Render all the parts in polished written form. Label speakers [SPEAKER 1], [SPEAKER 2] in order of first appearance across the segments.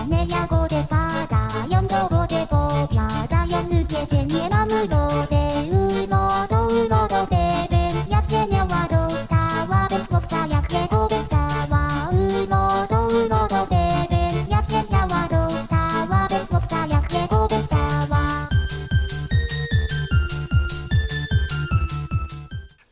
[SPEAKER 1] nie jagody spadają do wody, powiadają ludzie dziennie mam urodę. Urodą gdybym ja cię miała, dostałabym chłopca jak jego bym chciała. Urodą gdybym ja cię miała, dostałabym chłopca jak jego bym chciała.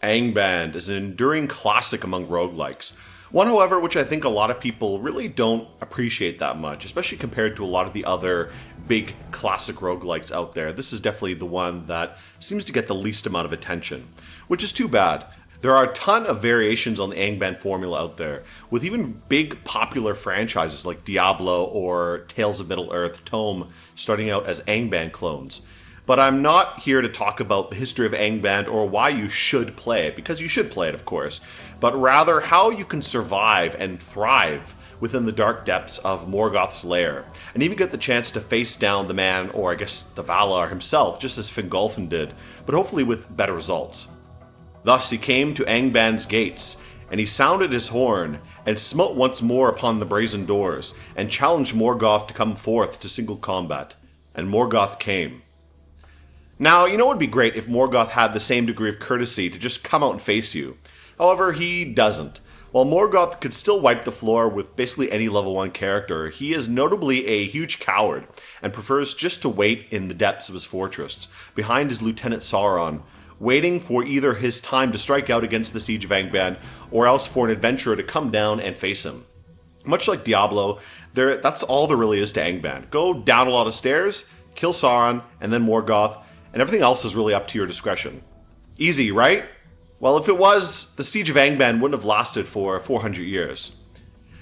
[SPEAKER 2] Angband is an enduring classic among roguelikes. One, however, which I think a lot of people really don't appreciate that much, especially compared to a lot of the other big classic roguelikes out there. This is definitely the one that seems to get the least amount of attention, which is too bad. There are a ton of variations on the Angband formula out there, with even big popular franchises like Diablo or Tales of Middle-earth Tome starting out as Angband clones. But I'm not here to talk about the history of Angband or why you should play it, because you should play it, of course, but rather how you can survive and thrive within the dark depths of Morgoth's lair, and even get the chance to face down the man, or I guess the Valar himself, just as Fingolfin did, but hopefully with better results. Thus he came to Angband's gates, and he sounded his horn, and smote once more upon the brazen doors, and challenged Morgoth to come forth to single combat. And Morgoth came. Now, you know it would be great if Morgoth had the same degree of courtesy to just come out and face you. However, he doesn't. While Morgoth could still wipe the floor with basically any level 1 character, he is notably a huge coward, and prefers just to wait in the depths of his fortress, behind his Lieutenant Sauron, waiting for either his time to strike out against the Siege of Angband, or else for an adventurer to come down and face him. Much like Diablo, that's all there really is to Angband. Go down a lot of stairs, kill Sauron, and then Morgoth, and everything else is really up to your discretion. Easy, right? Well, if it was, the Siege of Angband wouldn't have lasted for 400 years.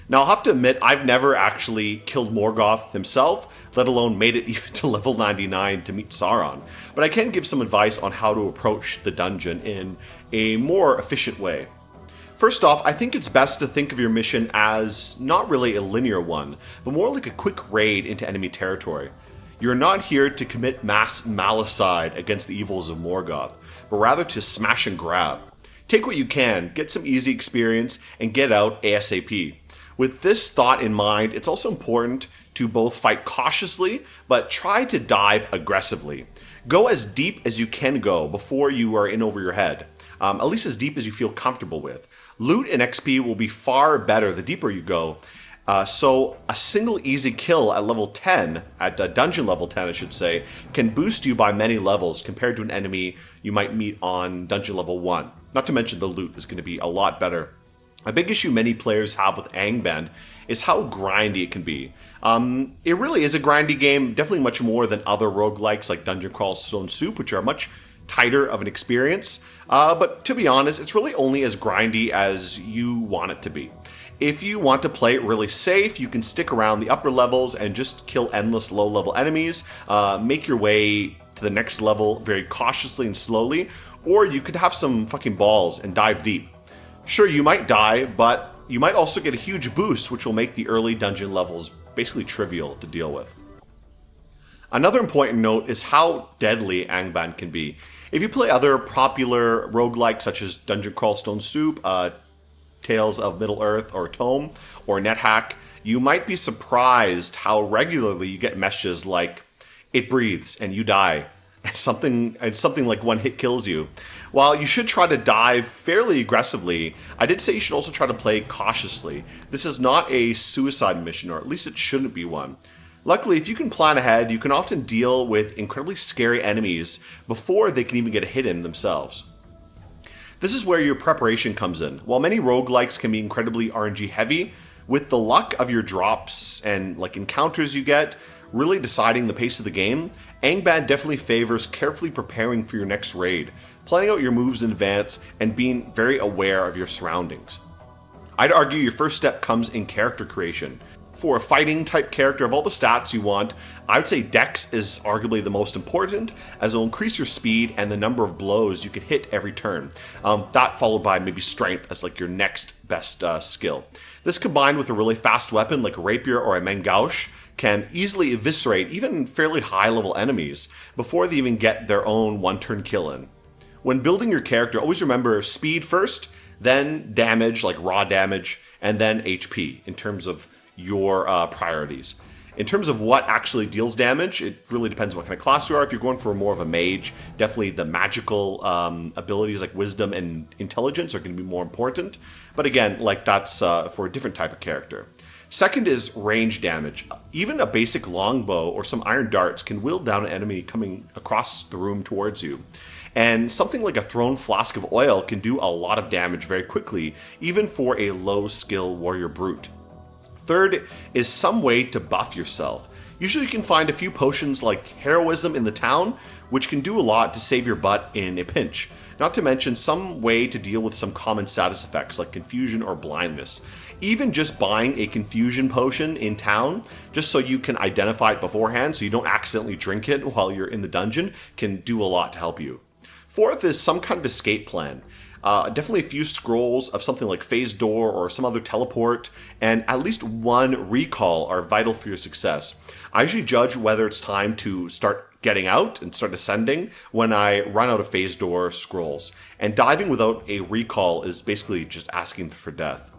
[SPEAKER 2] Now, I'll have to admit, I've never actually killed Morgoth himself, let alone made it even to level 99 to meet Sauron, but I can give some advice on how to approach the dungeon in a more efficient way. First off, I think it's best to think of your mission as not really a linear one, but more like a quick raid into enemy territory. You're not here to commit mass malicide against the evils of Morgoth, but rather to smash and grab. Take what you can, get some easy experience, and get out ASAP. With this thought in mind, it's also important to both fight cautiously, but try to dive aggressively. Go as deep as you can go before you are in over your head, at least as deep as you feel comfortable with. Loot and XP will be far better the deeper you go. So a single easy kill at level 10, at dungeon level 10 I should say, can boost you by many levels compared to an enemy you might meet on dungeon level 1. Not to mention the loot is going to be a lot better. A big issue many players have with Angband is how grindy it can be. It really is a grindy game, definitely much more than other roguelikes like Dungeon Crawl Stone Soup, which are much tighter of an experience. But to be honest, it's really only as grindy as you want it to be. If you want to play it really safe, you can stick around the upper levels and just kill endless low-level enemies, make your way to the next level very cautiously and slowly, or you could have some fucking balls and dive deep. Sure, you might die, but you might also get a huge boost, which will make the early dungeon levels basically trivial to deal with. Another important note is how deadly Angband can be. If you play other popular roguelikes such as Dungeon Crawl Stone Soup, Tales of Middle-earth or Tome, or NetHack, you might be surprised how regularly you get messages like, "It breathes and you die." Something like one hit kills you. While you should try to dive fairly aggressively, I did say you should also try to play cautiously. This is not a suicide mission, or at least it shouldn't be one. Luckily, if you can plan ahead, you can often deal with incredibly scary enemies before they can even get a hit in themselves. This is where your preparation comes in. While many roguelikes can be incredibly RNG heavy, with the luck of your drops and encounters you get really deciding the pace of the game, Angband definitely favors carefully preparing for your next raid, planning out your moves in advance, and being very aware of your surroundings. I'd argue your first step comes in character creation. For a fighting type character of all the stats you want, I would say Dex is arguably the most important, as it will increase your speed and the number of blows you can hit every turn. That followed by maybe Strength as your next best skill. This combined with a really fast weapon like a Rapier or a Mangaush can easily eviscerate even fairly high level enemies before they even get their own one-turn kill in. When building your character, always remember speed first, then damage like raw damage, and then HP in terms of your priorities. In terms of what actually deals damage, it really depends what kind of class you are. If you're going for more of a mage, definitely the magical abilities like wisdom and intelligence are going to be more important. But again, like that's for a different type of character. Second is range damage. Even a basic longbow or some iron darts can whittle down an enemy coming across the room towards you. And something like a thrown flask of oil can do a lot of damage very quickly, even for a low skill warrior brute. Third is some way to buff yourself. Usually you can find a few potions like heroism in the town, which can do a lot to save your butt in a pinch. Not to mention some way to deal with some common status effects like confusion or blindness. Even just buying a confusion potion in town, just so you can identify it beforehand so you don't accidentally drink it while you're in the dungeon, can do a lot to help you. Fourth is some kind of escape plan. Definitely a few scrolls of something like phase door or some other teleport, and at least one recall are vital for your success. I usually judge whether it's time to start getting out and start ascending when I run out of phase door scrolls. And diving without a recall is basically just asking for death.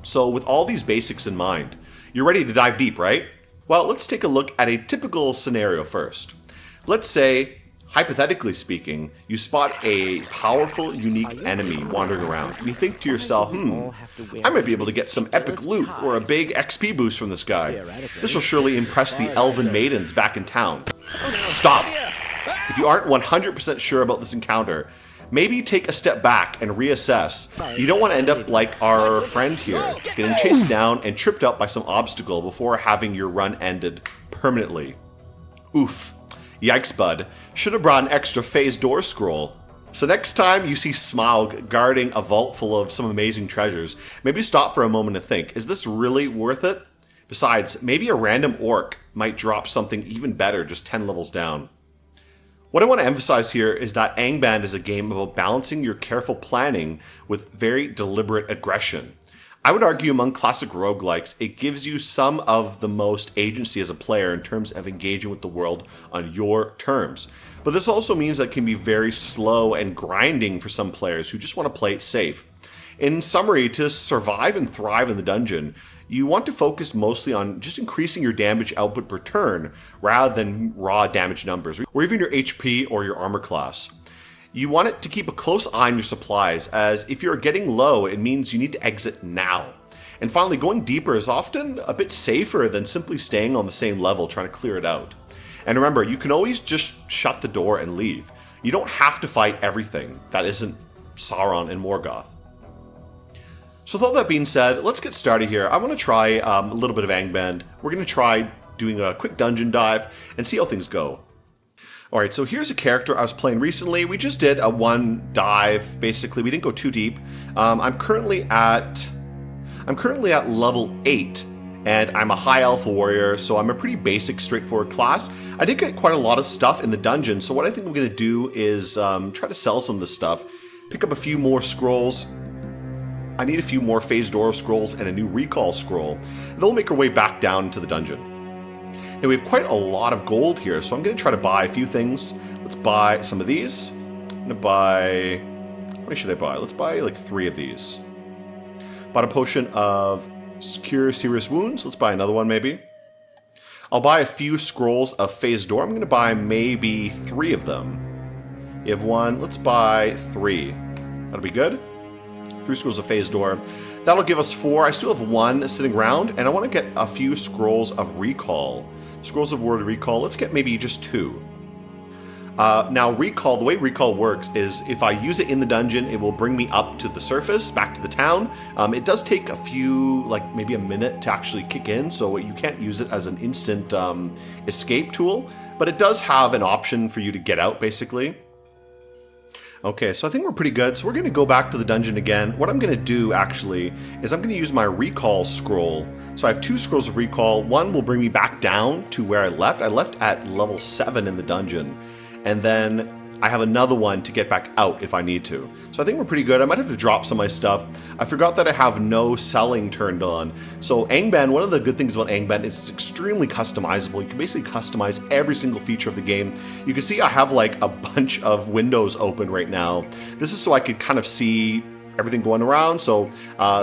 [SPEAKER 2] So with all these basics in mind, you're ready to dive deep, right? Well, let's take a look at a typical scenario first. Let's say, hypothetically speaking, you spot a powerful, unique enemy wandering around. And you think to yourself, I might be able to get some epic loot or a big XP boost from this guy. This will surely impress the elven maidens back in town. Stop! If you aren't 100% sure about this encounter, maybe take a step back and reassess. You don't want to end up like our friend here, getting chased down and tripped up by some obstacle before having your run ended permanently. Oof. Yikes, bud. Should have brought an extra phase door scroll. So next time you see Smaug guarding a vault full of some amazing treasures, maybe stop for a moment and think, is this really worth it? Besides, maybe a random orc might drop something even better just 10 levels down. What I want to emphasize here is that Angband is a game about balancing your careful planning with very deliberate aggression. I would argue among classic roguelikes, it gives you some of the most agency as a player in terms of engaging with the world on your terms. But this also means that it can be very slow and grinding for some players who just want to play it safe. In summary, to survive and thrive in the dungeon, you want to focus mostly on just increasing your damage output per turn rather than raw damage numbers, or even your HP or your armor class. You want it to keep a close eye on your supplies, as if you're getting low, it means you need to exit now. And finally, going deeper is often a bit safer than simply staying on the same level trying to clear it out. And remember, you can always just shut the door and leave. You don't have to fight everything. That isn't Sauron and Morgoth. So with all that being said, let's get started here. I want to try a little bit of Angband. We're going to try doing a quick dungeon dive and see how things go. Alright, so here's a character I was playing recently. We just did a one dive, basically. We didn't go too deep. I'm currently at level 8, and I'm a high alpha warrior, so I'm a pretty basic, straightforward class. I did get quite a lot of stuff in the dungeon, so what I think I'm going to do is try to sell some of this stuff, pick up a few more scrolls. I need a few more phase door scrolls and a new recall scroll. Then we'll make our way back down to the dungeon. And we have quite a lot of gold here, so I'm going to try to buy a few things. Let's buy some of these. I'm going to buy... How many should I buy? Let's buy like 3 of these. Bought a potion of Cure Serious Wounds. Let's buy another one maybe. I'll buy a few scrolls of Phase Door. I'm going to buy maybe 3 of them. You have 1. Let's buy 3. That'll be good. 3 scrolls of Phase Door. That'll give us 4. I still have 1 sitting around, and I want to get a few scrolls of Recall. Scrolls of Word Recall. Let's get maybe just 2. Now, Recall, the way Recall works is if I use it in the dungeon, it will bring me up to the surface, back to the town. It does take a few, like maybe a minute to actually kick in, so you can't use it as an instant escape tool, but it does have an option for you to get out, basically. Okay, so I think we're pretty good. So we're going to go back to the dungeon again. What I'm going to do, actually, is I'm going to use my Recall scroll. So I have 2 scrolls of Recall. One will bring me back down to where I left. I left at level 7 in the dungeon. And then I have another one to get back out if I need to. So I think we're pretty good. I might have to drop some of my stuff. I forgot that I have no selling turned on. So Angband, one of the good things about Angband is it's extremely customizable. You can basically customize every single feature of the game. You can see I have like a bunch of windows open right now. This is so I could kind of see everything going around. So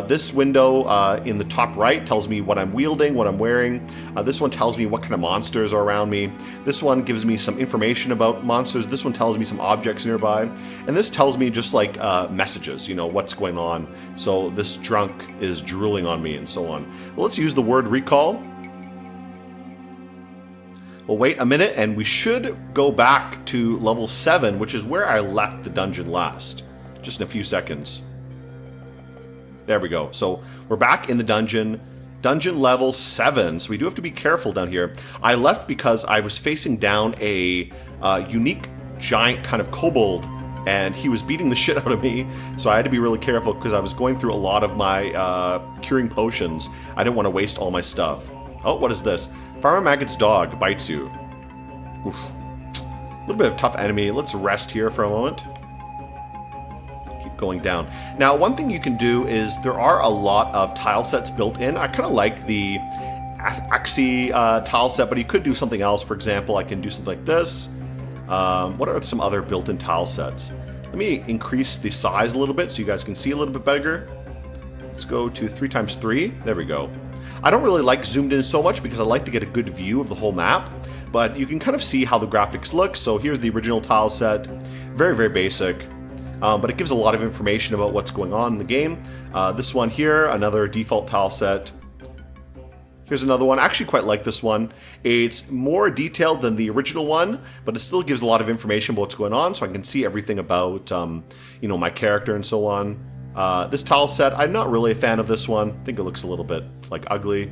[SPEAKER 2] this window in the top right tells me what I'm wielding, what I'm wearing. This one tells me what kind of monsters are around me. This one gives me some information about monsters. This one tells me some objects nearby. And this tells me just like messages, you know, what's going on. So this drunk is drooling on me and so on. Well, let's use the word recall. Well, wait a minute, and we should go back to level 7, which is where I left the dungeon last. Just in a few seconds. There we go. So we're back in the dungeon. Dungeon level 7. So we do have to be careful down here. I left because I was facing down a unique giant kind of kobold, and he was beating the shit out of me. So I had to be really careful because I was going through a lot of my curing potions. I didn't want to waste all my stuff. Oh, what is this? Farmer Maggot's dog bites you. Oof. A little bit of a tough enemy. Let's rest here for a moment. Keep going down. Now, one thing you can do is there are a lot of tile sets built in. I kind of like the Axie tile set, but you could do something else. For example, I can do something like this. What are some other built-in tile sets? Let me increase the size a little bit so you guys can see a little bit better. Let's go to 3x3. There we go. I don't really like zoomed in so much because I like to get a good view of the whole map, but you can kind of see how the graphics look. So here's the original tile set. Very, very basic, but it gives a lot of information about what's going on in the game. This one here, another default tile set. Here's another one. I actually quite like this one. It's more detailed than the original one, but it still gives a lot of information about what's going on, so I can see everything about, you know, my character and so on. This tile set, I'm not really a fan of this one. I think it looks a little bit, like, ugly.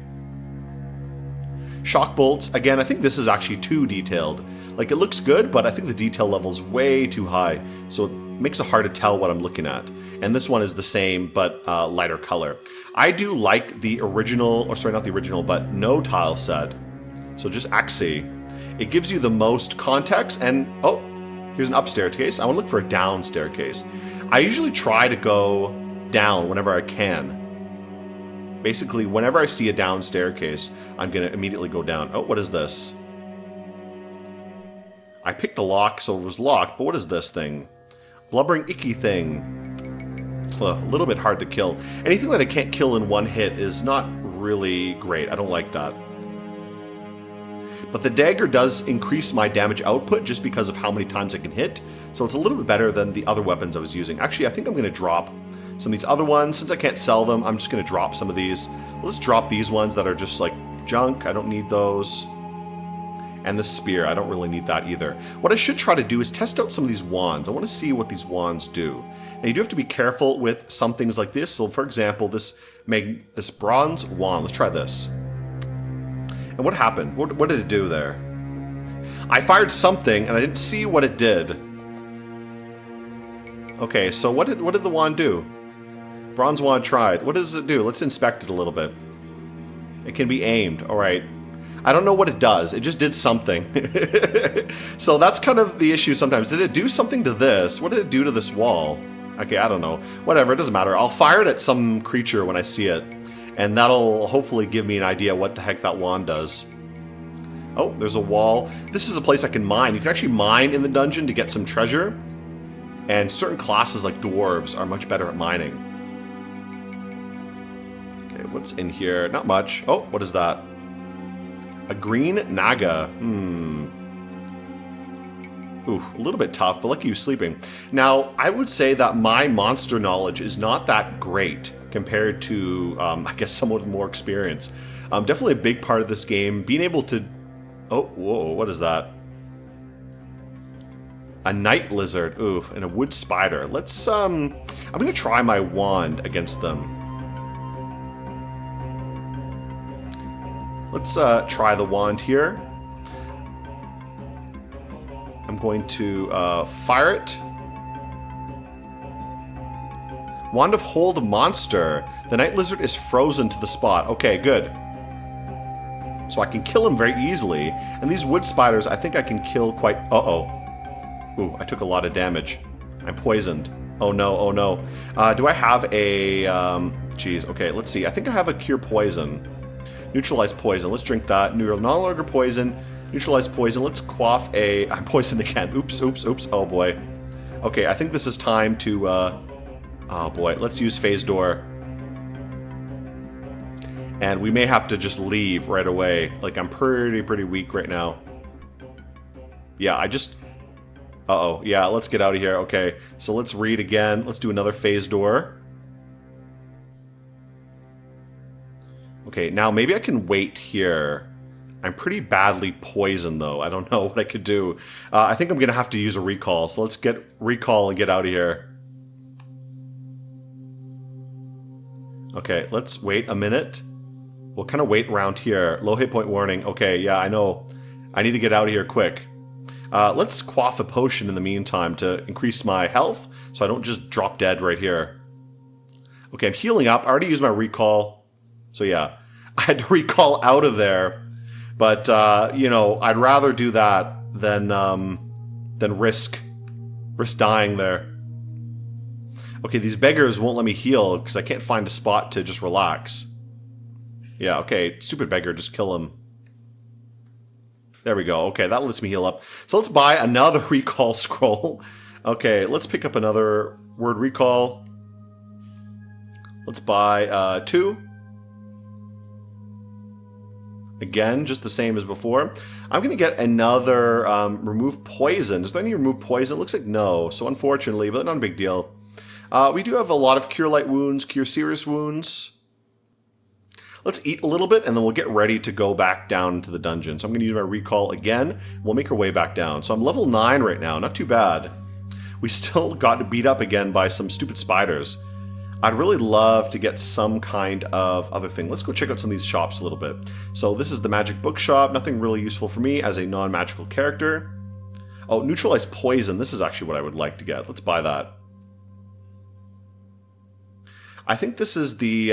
[SPEAKER 2] Shock bolts, again, I think this is actually too detailed. Like, it looks good, but I think the detail level is way too high, so it makes it hard to tell what I'm looking at. And this one is the same, but lighter color. I do like the original, or sorry, not the original, but no tile set. So just Axie. It gives you the most context, and, oh, here's an up staircase. I want to look for a down staircase. I usually try to go down whenever I can. Basically, whenever I see a down staircase, I'm going to immediately go down. Oh, what is this? I picked the lock, so it was locked, but what is this thing? Blubbering icky thing. It's a little bit hard to kill. Anything that I can't kill in one hit is not really great. I don't like that. But the dagger does increase my damage output just because of how many times I can hit. So it's a little bit better than the other weapons I was using. Actually, I think I'm going to drop some of these other ones. Since I can't sell them, I'm just going to drop some of these. Let's drop these ones that are just like junk. I don't need those. And the spear, I don't really need that either. What I should try to do is test out some of these wands. I want to see what these wands do. Now you do have to be careful with some things like this. So for example, this bronze wand. Let's try this. And what happened? What did it do there? I fired something and I didn't see what it did. Okay, so what did the wand do? Bronze wand tried. What does it do? Let's inspect it a little bit. It can be aimed. All right. I don't know what it does. It just did something. So that's kind of the issue sometimes. Did it do something to this? What did it do to this wall? Okay, I don't know. Whatever, it doesn't matter. I'll fire it at some creature when I see it. And that'll hopefully give me an idea what the heck that wand does. Oh, there's a wall. This is a place I can mine. You can actually mine in the dungeon to get some treasure. And certain classes like dwarves are much better at mining. Okay, what's in here? Not much. Oh, what is that? A green naga. Ooh, a little bit tough, but lucky he was sleeping. Now, I would say that my monster knowledge is not that great compared to, I guess, someone with more experience. Definitely a big part of this game. Being able to... Oh, whoa, what is that? A night lizard. Ooh, and a wood spider. Let's, I'm going to try my wand against them. Let's try the wand here. I'm going to fire it. Wand of Hold Monster. The night lizard is frozen to the spot. Okay, good. So I can kill him very easily. And these wood spiders, I think I can kill quite... Uh-oh. Ooh, I took a lot of damage. I'm poisoned. Oh no, oh no. Do I have a... Geez, okay, let's see. I think I have a Cure Poison. Neutralize Poison. Let's drink that. No longer poison. Neutralize Poison. Let's quaff a... I'm poisoned again. Oops, oops, oops. Oh boy. Okay, I think this is time to Oh boy, let's use phase door. And we may have to just leave right away. Like, I'm pretty weak right now. Yeah, I just... Uh-oh. Yeah, let's get out of here. Okay, so let's read again. Let's do another phase door. Okay, now maybe I can wait here. I'm pretty badly poisoned, though. I don't know what I could do. I think I'm going to have to use a recall. So let's get recall and get out of here. Okay, let's wait a minute. We'll kind of wait around here. Low hit point warning. Okay, yeah, I know. I need to get out of here quick. Let's quaff a potion in the meantime to increase my health so I don't just drop dead right here. Okay, I'm healing up. I already used my recall. So yeah, I had to recall out of there. But, you know, I'd rather do that than risk dying there. Okay, these beggars won't let me heal because I can't find a spot to just relax. Yeah, okay, stupid beggar, just kill him. There we go. Okay, that lets me heal up. So let's buy another recall scroll. Okay, let's pick up another word recall. Let's buy 2. Again, just the same as before. I'm going to get another remove poison. Is there any remove poison? It looks like no. So unfortunately, but not a big deal. We do have a lot of cure light wounds, cure serious wounds. Let's eat a little bit and then we'll get ready to go back down into the dungeon. So I'm going to use my recall again. We'll make our way back down. So I'm level 9 right now. Not too bad. We still got beat up again by some stupid spiders. I'd really love to get some kind of other thing. Let's go check out some of these shops a little bit. So this is the magic bookshop. Nothing really useful for me as a non-magical character. Oh, neutralize poison. This is actually what I would like to get. Let's buy that. I think this is the...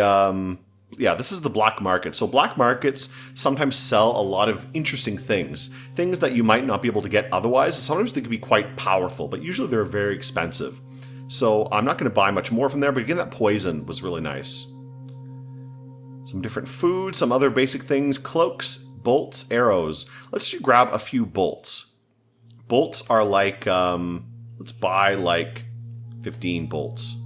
[SPEAKER 2] yeah, this is the black market. So black markets sometimes sell a lot of interesting things. Things that you might not be able to get otherwise. Sometimes they can be quite powerful, but usually they're very expensive. So I'm not going to buy much more from there, but again, that poison was really nice. Some different food, some other basic things. Cloaks, bolts, arrows. Let's just grab a few bolts. Bolts are like, let's buy like 15 bolts.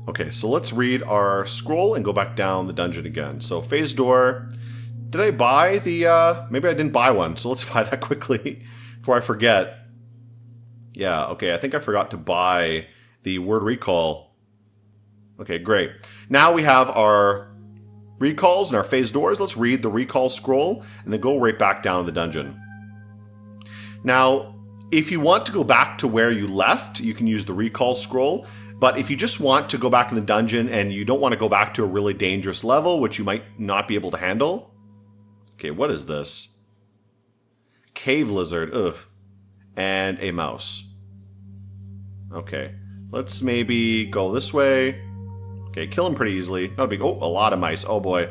[SPEAKER 2] Okay, so let's read our scroll and go back down the dungeon again. So, phase door. Did I buy the, maybe I didn't buy one, so let's buy that quickly before I forget. Yeah, okay, I think I forgot to buy the word recall. Okay, great. Now we have our recalls and our phase doors. Let's read the recall scroll and then go right back down to the dungeon. Now, if you want to go back to where you left, you can use the recall scroll. But if you just want to go back in the dungeon and you don't want to go back to a really dangerous level, which you might not be able to handle. Okay, what is this? Cave lizard, ugh. And a mouse. Okay, let's maybe go this way. Okay, kill him pretty easily. Not a big, oh, a lot of mice, oh boy.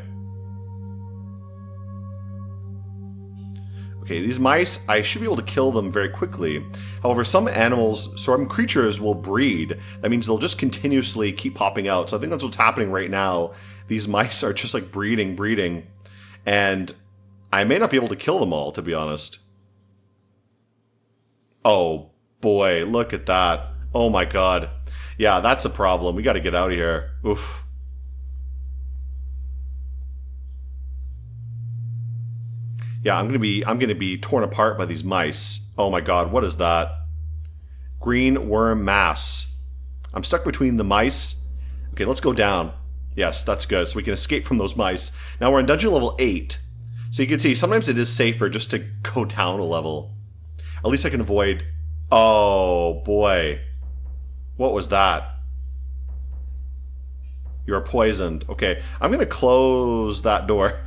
[SPEAKER 2] Okay, these mice, I should be able to kill them very quickly. However, some animals, some creatures will breed. That means they'll just continuously keep popping out. So I think that's what's happening right now. These mice are just like breeding. And I may not be able to kill them all, to be honest. Oh boy, look at that. Oh my god. Yeah, that's a problem. We gotta get out of here. Oof. Yeah, I'm gonna be torn apart by these mice. Oh my god, what is that? Green worm mass. I'm stuck between the mice. Okay, let's go down. Yes, that's good. So we can escape from those mice. Now we're in dungeon level 8. So you can see sometimes it is safer just to go down a level. At least I can avoid... Oh boy. What was that? You're poisoned. Okay, I'm gonna close that door.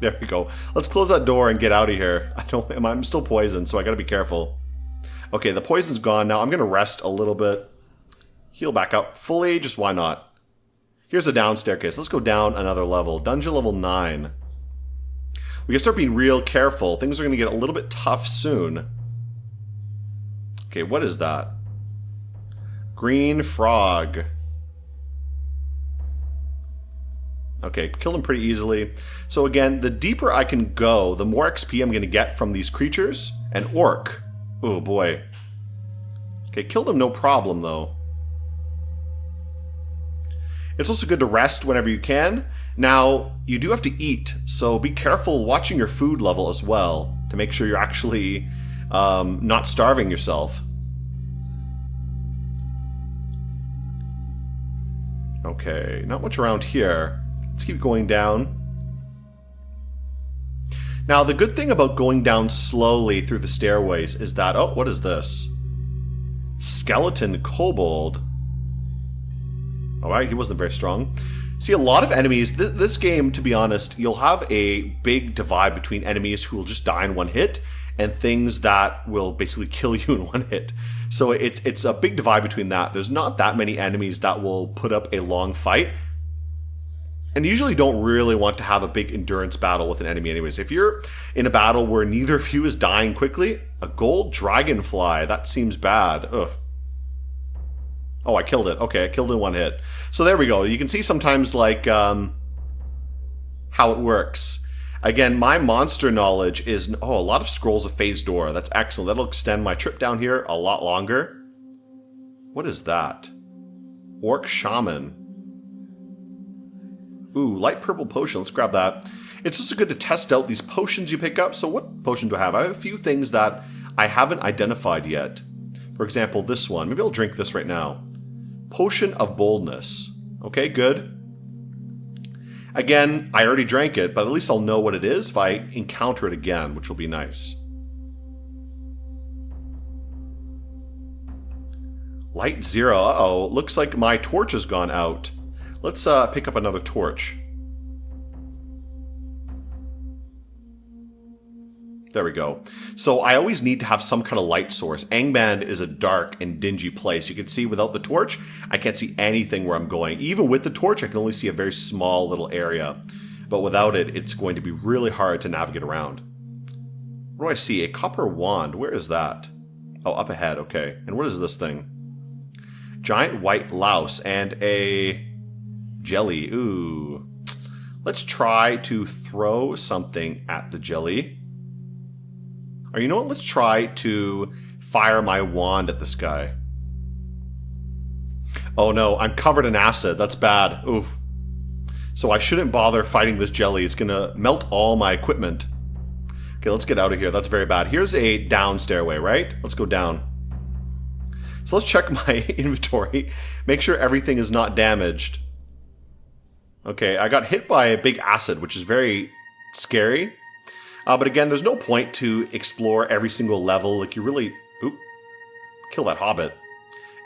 [SPEAKER 2] There we go. Let's close that door and get out of here. I'm still poisoned, so I gotta be careful. Okay, the poison's gone. Now I'm gonna rest a little bit. Heal back up fully, just why not? Here's a down staircase. Let's go down another level. Dungeon level 9. We can start being real careful. Things are gonna get a little bit tough soon. Okay, what is that? Green frog. Okay, killed him pretty easily. So again, the deeper I can go, the more XP I'm going to get from these creatures. An orc. Oh boy. Okay, killed him no problem though. It's also good to rest whenever you can. Now, you do have to eat, so be careful watching your food level as well to make sure you're actually not starving yourself. Okay, not much around here. Let's keep going down. Now, the good thing about going down slowly through the stairways is that... Oh, what is this? Skeleton Kobold. Alright, he wasn't very strong. See, a lot of enemies... This game, to be honest, you'll have a big divide between enemies who will just die in one hit and things that will basically kill you in one hit. So it's a big divide between that. There's not that many enemies that will put up a long fight. And you usually don't really want to have a big endurance battle with an enemy anyways. If you're in a battle where neither of you is dying quickly, a gold dragonfly, that seems bad. Ugh. Oh, I killed it. Okay, I killed it in one hit. So there we go. You can see sometimes like how it works. Again, my monster knowledge is... Oh, a lot of scrolls of phase door. That's excellent. That'll extend my trip down here a lot longer. What is that? Orc Shaman. Ooh, light purple potion. Let's grab that. It's also good to test out these potions you pick up. So what potion do I have? I have a few things that I haven't identified yet. For example, this one. Maybe I'll drink this right now. Potion of Boldness. Okay, good. Again, I already drank it, but at least I'll know what it is if I encounter it again, which will be nice. Light 0. Uh-oh. Looks like my torch has gone out. Let's pick up another torch. There we go. So I always need to have some kind of light source. Angband is a dark and dingy place. You can see without the torch, I can't see anything where I'm going. Even with the torch, I can only see a very small little area. But without it, it's going to be really hard to navigate around. What do I see? A copper wand. Where is that? Oh, up ahead. Okay. And what is this thing? Giant white louse and a jelly. Ooh. Let's try to throw something at the jelly. Or you know what? Let's try to fire my wand at this guy. Oh no, I'm covered in acid. That's bad. Oof. So I shouldn't bother fighting this jelly. It's gonna melt all my equipment. Okay, let's get out of here. That's very bad. Here's a down stairway, right? Let's go down. So let's check my inventory. Make sure everything is not damaged. Okay, I got hit by a big acid, which is very scary. But again, there's no point to explore every single level. Like, you really... Oop. Kill that hobbit.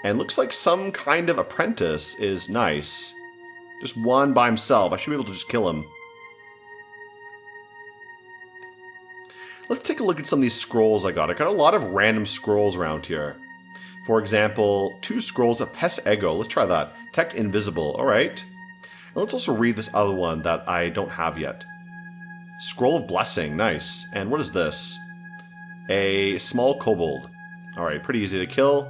[SPEAKER 2] And looks like some kind of apprentice is nice. Just one by himself. I should be able to just kill him. Let's take a look at some of these scrolls I got. I got a lot of random scrolls around here. For example, 2 scrolls of Pes Ego. Let's try that. Detect Invisible. Alright. And let's also read this other one that I don't have yet. Scroll of Blessing, nice. And what is this? A small kobold. Alright, pretty easy to kill.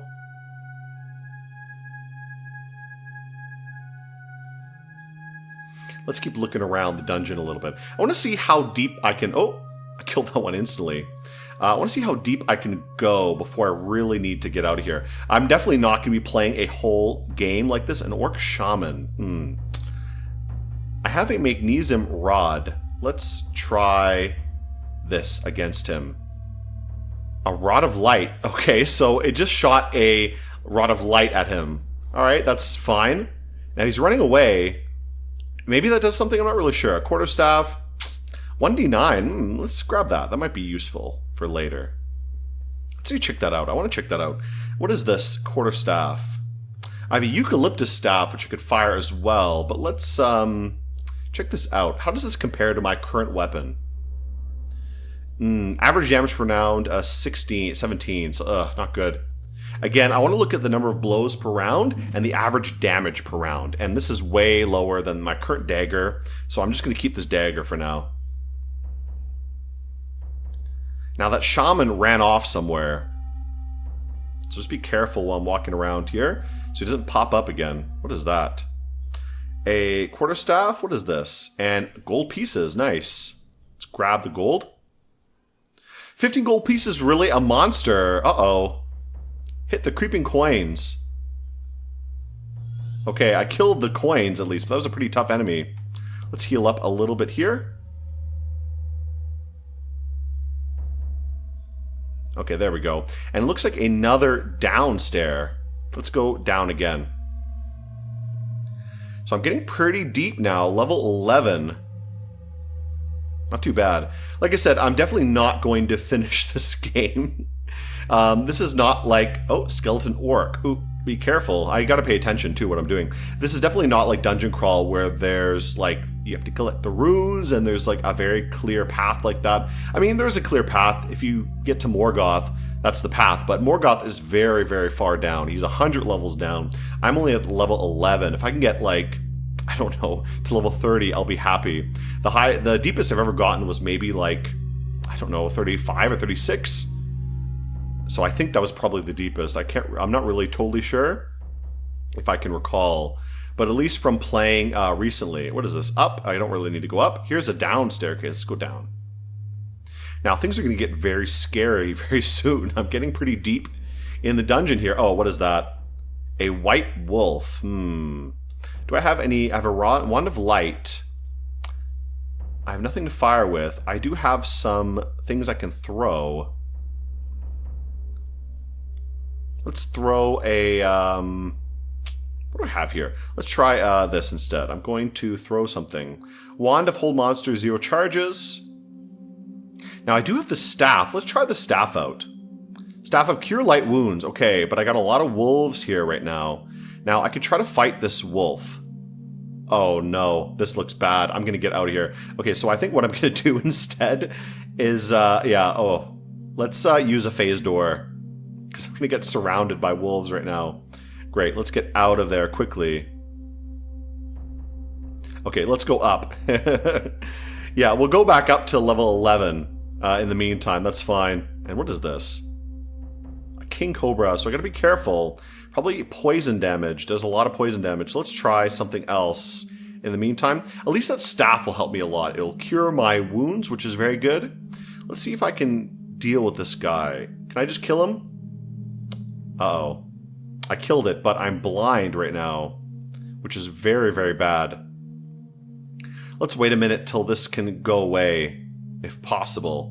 [SPEAKER 2] Let's keep looking around the dungeon a little bit. I want to see how deep I can... Oh, I killed that one instantly. I want to see how deep I can go before I really need to get out of here. I'm definitely not going to be playing a whole game like this. An Orc Shaman. I have a magnesium rod. Let's try this against him. A rod of light. Okay, so it just shot a rod of light at him. Alright, that's fine. Now he's running away. Maybe that does something, I'm not really sure. A quarterstaff. 1d9. Let's grab that. That might be useful for later. Let's see, check that out. I want to check that out. What is this quarterstaff? I have a eucalyptus staff, which I could fire as well. But let's... check this out. How does this compare to my current weapon? Average damage per round, 17. So, not good. Again, I want to look at the number of blows per round and the average damage per round. And this is way lower than my current dagger. So I'm just going to keep this dagger for now. Now that shaman ran off somewhere. So just be careful while I'm walking around here so he doesn't pop up again. What is that? A quarterstaff? What is this? And gold pieces. Nice. Let's grab the gold. 15 gold pieces, really? A monster. Uh-oh. Hit the creeping coins. Okay, I killed the coins at least, but that was a pretty tough enemy. Let's heal up a little bit here. Okay, there we go. And it looks like another down stair. Let's go down again. So I'm getting pretty deep now, level 11. Not too bad. Like I said, I'm definitely not going to finish this game. This is not like... Oh, skeleton orc. Ooh, be careful. I gotta pay attention to what I'm doing. This is definitely not like Dungeon Crawl where there's like... You have to collect the runes and there's like a very clear path like that. I mean, there's a clear path. If you get to Morgoth, that's the path. But Morgoth is very, very far down. He's 100 levels down. I'm only at level 11. If I can get like... I don't know, to level 30, I'll be happy. The deepest I've ever gotten was maybe like, I don't know, 35 or 36. So I think that was probably the deepest. I'm not really totally sure if I can recall. But at least from playing recently, what is this? Up? I don't really need to go up. Here's a down staircase. Let's go down. Now things are going to get very scary very soon. I'm getting pretty deep in the dungeon here. Oh, what is that? A white wolf. Do I have any... I have a wand of light. I have nothing to fire with. I do have some things I can throw. Let's throw a... what do I have here? Let's try this instead. I'm going to throw something. Wand of hold monster, 0 charges. Now I do have the staff. Let's try the staff out. Staff of cure light wounds. Okay, but I got a lot of wolves here right now. Now, I could try to fight this wolf. Oh no, this looks bad. I'm gonna get out of here. Okay, so I think what I'm gonna do instead is, let's use a phase door. Because I'm gonna get surrounded by wolves right now. Great, let's get out of there quickly. Okay, let's go up. Yeah, we'll go back up to level 11 in the meantime. That's fine. And what is this? A king cobra, so I gotta be careful. Probably poison damage. Does a lot of poison damage. Let's try something else in the meantime. At least that staff will help me a lot. It'll cure my wounds, which is very good. Let's see if I can deal with this guy. Can I just kill him? Uh-oh. I killed it, but I'm blind right now, which is very, very bad. Let's wait a minute till this can go away, if possible.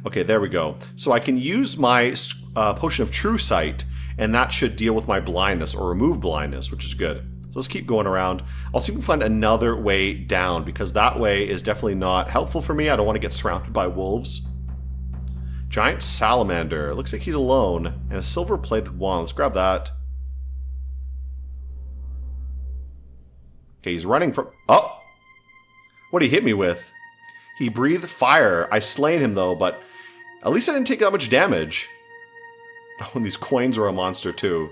[SPEAKER 2] Okay, there we go. So I can use my potion of true sight, and that should deal with my blindness, or remove blindness, which is good. So let's keep going around. I'll see if we can find another way down, because that way is definitely not helpful for me. I don't want to get surrounded by wolves. Giant salamander. Looks like he's alone. And a silver-plated wand. Let's grab that. Okay, he's running from... Oh! What did he hit me with? He breathed fire. I slain him, though, but... At least I didn't take that much damage. Oh, and these coins are a monster, too.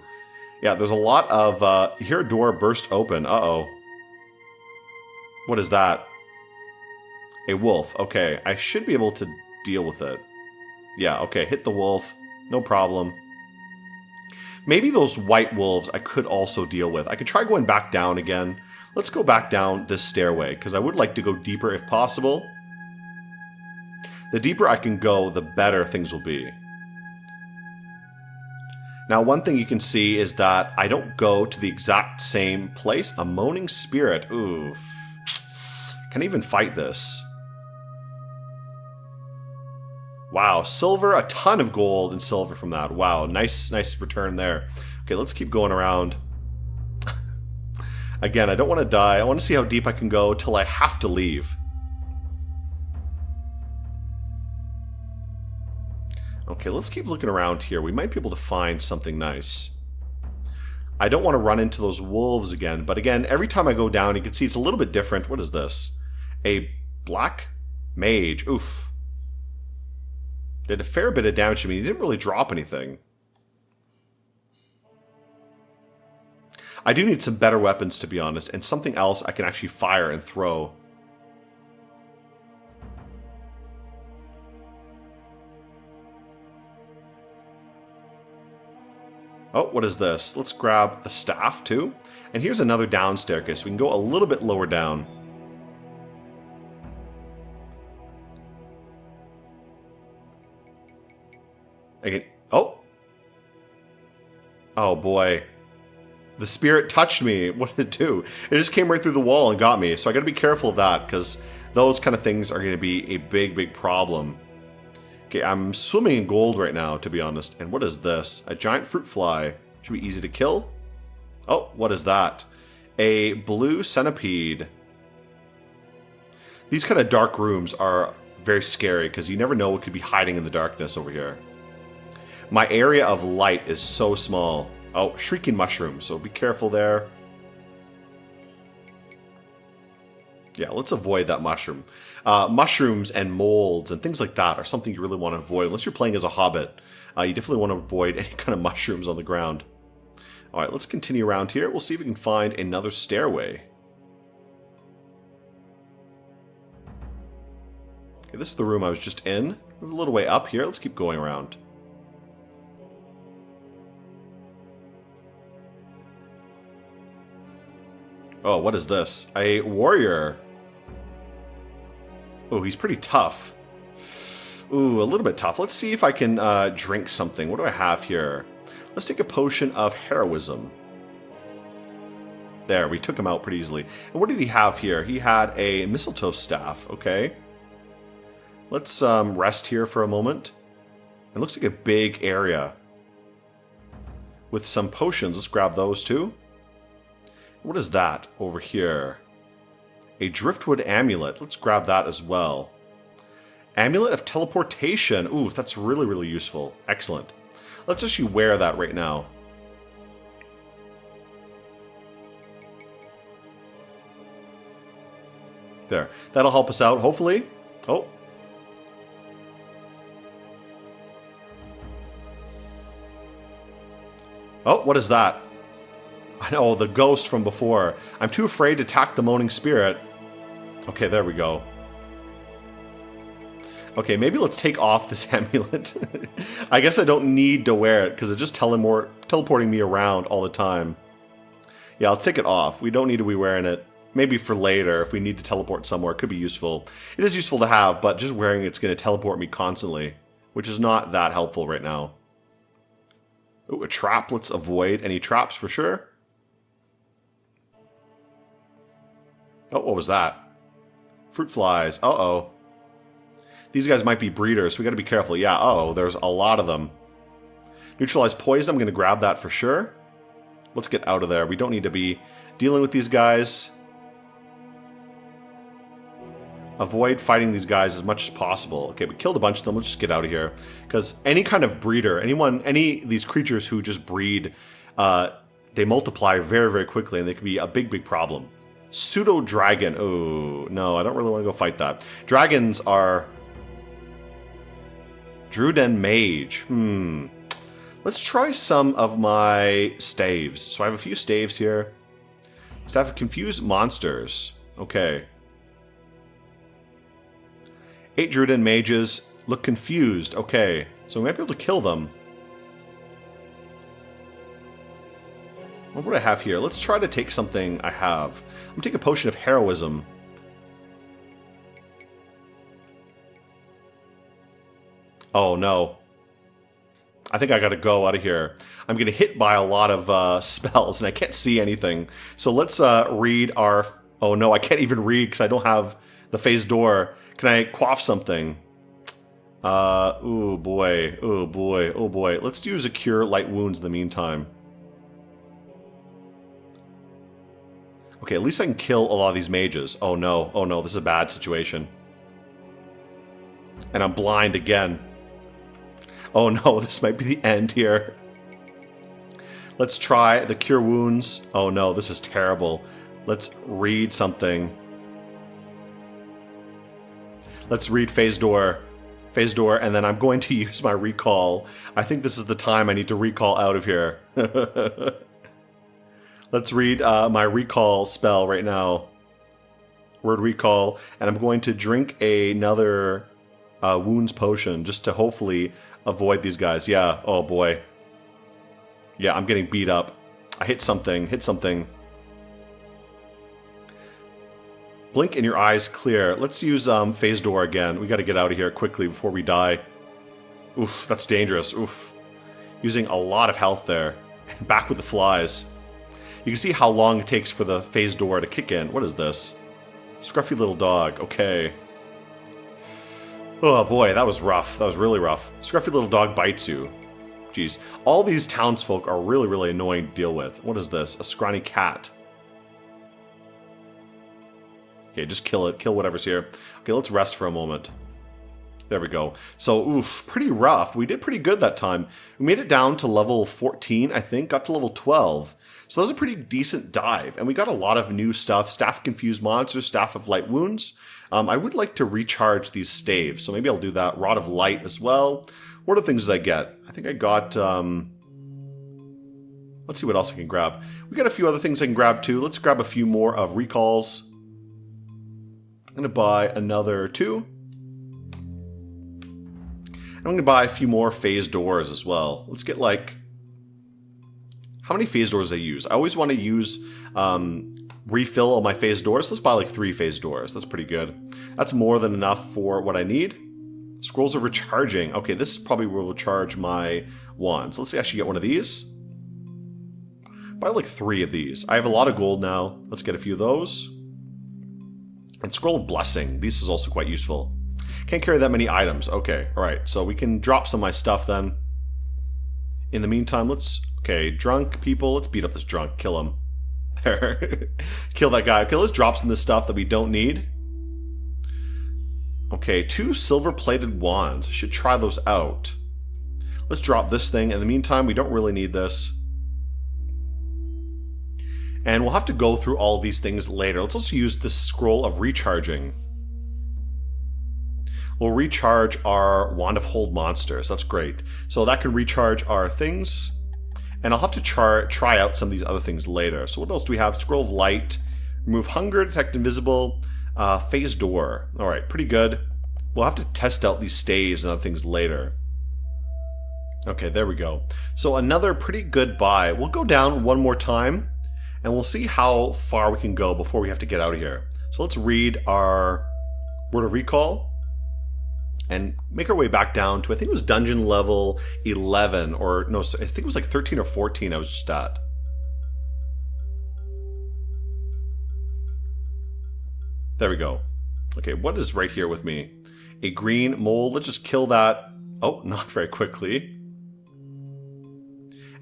[SPEAKER 2] Yeah, there's a lot of... you hear a door burst open. Uh-oh. What is that? A wolf. Okay, I should be able to deal with it. Yeah, okay, hit the wolf. No problem. Maybe those white wolves I could also deal with. I could try going back down again. Let's go back down this stairway, because I would like to go deeper if possible. The deeper I can go, the better things will be. Now, one thing you can see is that I don't go to the exact same place. A moaning spirit. Oof. Can't even fight this. Wow, silver, a ton of gold and silver from that. Wow, nice return there. Okay, let's keep going around. Again, I don't want to die. I want to see how deep I can go till I have to leave. Okay, let's keep looking around here. We might be able to find something nice. I don't want to run into those wolves again, but again, every time I go down, you can see it's a little bit different. What is this? A black mage. Oof. Did a fair bit of damage to me. He didn't really drop anything. I do need some better weapons, to be honest, and something else I can actually fire and throw. Oh, what is this? Let's grab the staff, too. And here's another down staircase. We can go a little bit lower down. I can... Oh! Oh boy. The spirit touched me. What did it do? It just came right through the wall and got me. So I gotta be careful of that, because those kind of things are gonna be a big, big problem. Okay, I'm swimming in gold right now, to be honest. And what is this? A giant fruit fly. Should be easy to kill. Oh, what is that? A blue centipede. These kind of dark rooms are very scary, because you never know what could be hiding in the darkness over here. My area of light is so small. Oh, shrieking mushrooms, so be careful there. Yeah, let's avoid that mushroom. Mushrooms and molds and things like that are something you really want to avoid. Unless you're playing as a hobbit, you definitely want to avoid any kind of mushrooms on the ground. Alright, let's continue around here. We'll see if we can find another stairway. Okay, this is the room I was just in. We're a little way up here. Let's keep going around. Oh, what is this? A warrior. Oh, he's pretty tough. Ooh, a little bit tough. Let's see if I can drink something. What do I have here? Let's take a potion of heroism. There, we took him out pretty easily. And what did he have here? He had a mistletoe staff. Okay. Let's rest here for a moment. It looks like a big area with some potions. Let's grab those too. What is that over here? A driftwood amulet. Let's grab that as well. Amulet of teleportation. Ooh, that's really, really useful. Excellent. Let's actually wear that right now. There. That'll help us out, hopefully. Oh. Oh, what is that? I know, the ghost from before. I'm too afraid to attack the moaning spirit. Okay, there we go. Okay, maybe let's take off this amulet. I guess I don't need to wear it, because it's just teleporting me around all the time. Yeah, I'll take it off. We don't need to be wearing it. Maybe for later, if we need to teleport somewhere, it could be useful. It is useful to have, but just wearing it's going to teleport me constantly, which is not that helpful right now. Ooh, a trap. Let's avoid any traps for sure. Oh, what was that? Fruit flies. Uh-oh. These guys might be breeders, so we gotta be careful. Yeah, uh-oh, there's a lot of them. Neutralize poison, I'm gonna grab that for sure. Let's get out of there. We don't need to be dealing with these guys. Avoid fighting these guys as much as possible. Okay, we killed a bunch of them. Let's just get out of here. Because any kind of breeder, any of these creatures who just breed, they multiply very, very quickly, and they can be a big, big problem. Pseudo-dragon. Oh, no, I don't really want to go fight that. Dragons are... Druiden Mage. Let's try some of my staves. So I have a few staves here. Staff of Confused Monsters. Okay. 8 Druiden Mages look confused. Okay. So we might be able to kill them. What do I have here? Let's try to take something I have. I'm going to take a potion of heroism. Oh, no. I think I gotta go out of here. I'm getting hit by a lot of spells, and I can't see anything. So let's read our... Oh, no, I can't even read because I don't have the phase door. Can I quaff something? Oh, boy. Oh, boy. Oh, boy. Let's use a Cure Light Wounds in the meantime. Okay, at least I can kill a lot of these mages. Oh, no. Oh, no. This is a bad situation. And I'm blind again. Oh no, this might be the end here. Let's try the Cure Wounds. Oh no, this is terrible. Let's read something. Let's read Phase Door. Phase Door, and then I'm going to use my recall. I think this is the time I need to recall out of here. Let's read my recall spell right now. Word recall. And I'm going to drink another wounds potion just to hopefully avoid these guys. Yeah, oh boy. Yeah, I'm getting beat up. I hit something, Blink and your eyes clear. Let's use Phase Door again. We gotta get out of here quickly before we die. Oof, that's dangerous. Oof. Using a lot of health there. Back with the flies. You can see how long it takes for the phase door to kick in. What is this? Scruffy little dog. Okay. Oh boy, that was rough. That was really rough. Scruffy little dog bites you. Jeez. All these townsfolk are really, really annoying to deal with. What is this? A scrawny cat. Okay, just kill it. Kill whatever's here. Okay, let's rest for a moment. There we go. So, oof, pretty rough. We did pretty good that time. We made it down to level 14, I think. Got to level 12. So that was a pretty decent dive. And we got a lot of new stuff. Staff of Confused Monsters, Staff of Light Wounds. I would like to recharge these staves. So maybe I'll do that. Rod of Light as well. What are the things that I get? I think I got... let's see what else I can grab. We got a few other things I can grab too. Let's grab a few more of recalls. I'm going to buy another 2. I'm going to buy a few more phase doors as well. Let's get like... How many phase doors do I use? I always want to use refill on my phase doors. Let's buy like 3 phase doors. That's pretty good. That's more than enough for what I need. Scrolls of Recharging. Okay, this probably will recharge my wands. Let's see, I should get one of these. Buy like 3 of these. I have a lot of gold now. Let's get a few of those. And Scroll of Blessing. This is also quite useful. Can't carry that many items. Okay, alright. So we can drop some of my stuff then. In the meantime, let's... Okay, drunk people. Let's beat up this drunk. Kill him. There. Kill that guy. Okay, let's drop some of this stuff that we don't need. Okay, 2 silver-plated wands. I should try those out. Let's drop this thing. In the meantime, we don't really need this. And we'll have to go through all of these things later. Let's also use this Scroll of Recharging. We'll recharge our Wand of Hold monsters. That's great. So that can recharge our things. And I'll have to try out some of these other things later. So what else do we have? Scroll of Light. Remove Hunger, Detect Invisible. Phase Door. Alright, pretty good. We'll have to test out these staves and other things later. Okay, there we go. So another pretty good buy. We'll go down one more time. And we'll see how far we can go before we have to get out of here. So let's read our Word of Recall. And make our way back down to, I think it was dungeon level 11, or no, I think it was like 13 or 14 I was just at. There we go. Okay, what is right here with me? A green mole. Let's just kill that. Oh, not very quickly.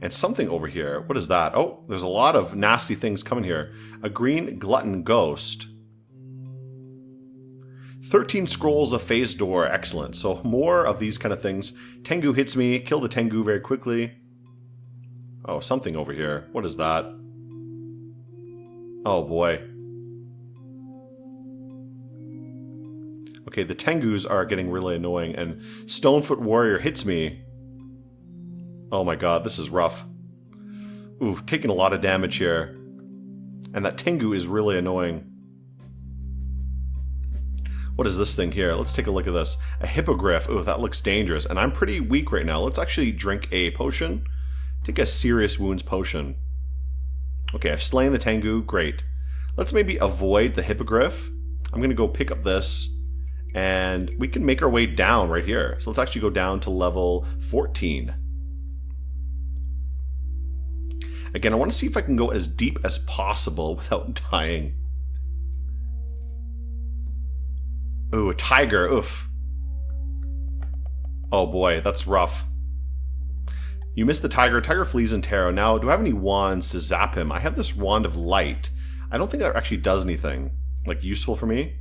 [SPEAKER 2] And something over here. What is that? Oh, there's a lot of nasty things coming here. A green glutton ghost. 13 scrolls of phase door. Excellent. So more of these kind of things. Tengu hits me. Kill the Tengu very quickly. Oh, something over here. What is that? Oh boy. Okay, the Tengus are getting really annoying. And Stonefoot Warrior hits me. Oh my god, this is rough. Oof, taking a lot of damage here. And that Tengu is really annoying. What is this thing here? Let's take a look at this. A hippogriff. Ooh, that looks dangerous. And I'm pretty weak right now. Let's actually drink a potion. Take a serious wounds potion. Okay, I've slain the Tengu. Great. Let's maybe avoid the hippogriff. I'm going to go pick up this. And we can make our way down right here. So let's actually go down to level 14. Again, I want to see if I can go as deep as possible without dying. Ooh, a tiger. Oof. Oh boy, that's rough. You missed the tiger. Tiger flees in terror. Now, do I have any wands to zap him? I have this Wand of Light. I don't think that actually does anything, like, useful for me.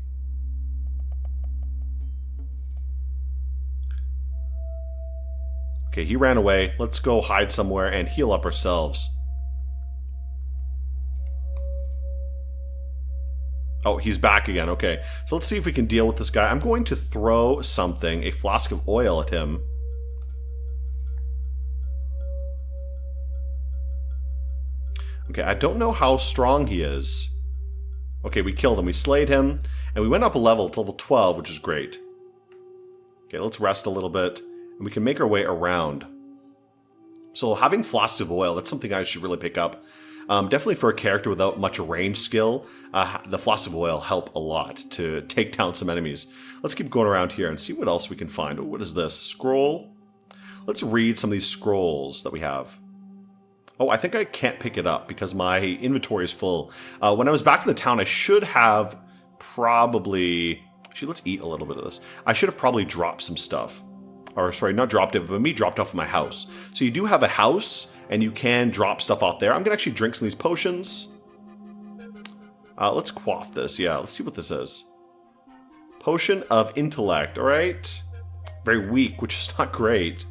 [SPEAKER 2] Okay, he ran away. Let's go hide somewhere and heal up ourselves. Oh, he's back again. Okay, so let's see if we can deal with this guy. I'm going to throw something, a flask of oil at him. Okay, I don't know how strong he is. Okay, we killed him. We slayed him, and we went up a level to level 12, which is great. Okay, let's rest a little bit, and we can make our way around. So having flasks of oil, that's something I should really pick up. Definitely for a character without much range skill, the flasks of oil help a lot to take down some enemies. Let's keep going around here and see what else we can find. Oh, what is this? Scroll Let's read some of these scrolls that we have. Oh, I think I can't pick it up because my inventory is full. When I was back in the town, I should have probably... Actually, let's eat a little bit of this. I should have probably dropped some stuff. Or, sorry, not dropped it, but me dropped off my house. So you do have a house, and you can drop stuff off there. I'm going to actually drink some of these potions. Let's quaff this. Yeah, let's see what this is. Potion of Intellect. All right. Very weak, which is not great.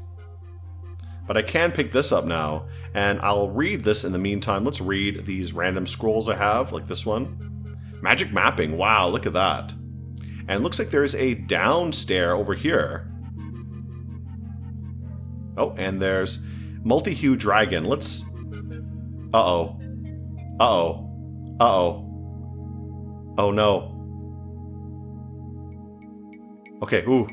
[SPEAKER 2] But I can pick this up now, and I'll read this in the meantime. Let's read these random scrolls I have, like this one. Magic mapping. Wow, look at that. And it looks like there's a downstairs over here. Oh, and there's multi-hue dragon. Let's... Uh-oh. Uh-oh. Uh-oh. Oh, no. Okay, ooh.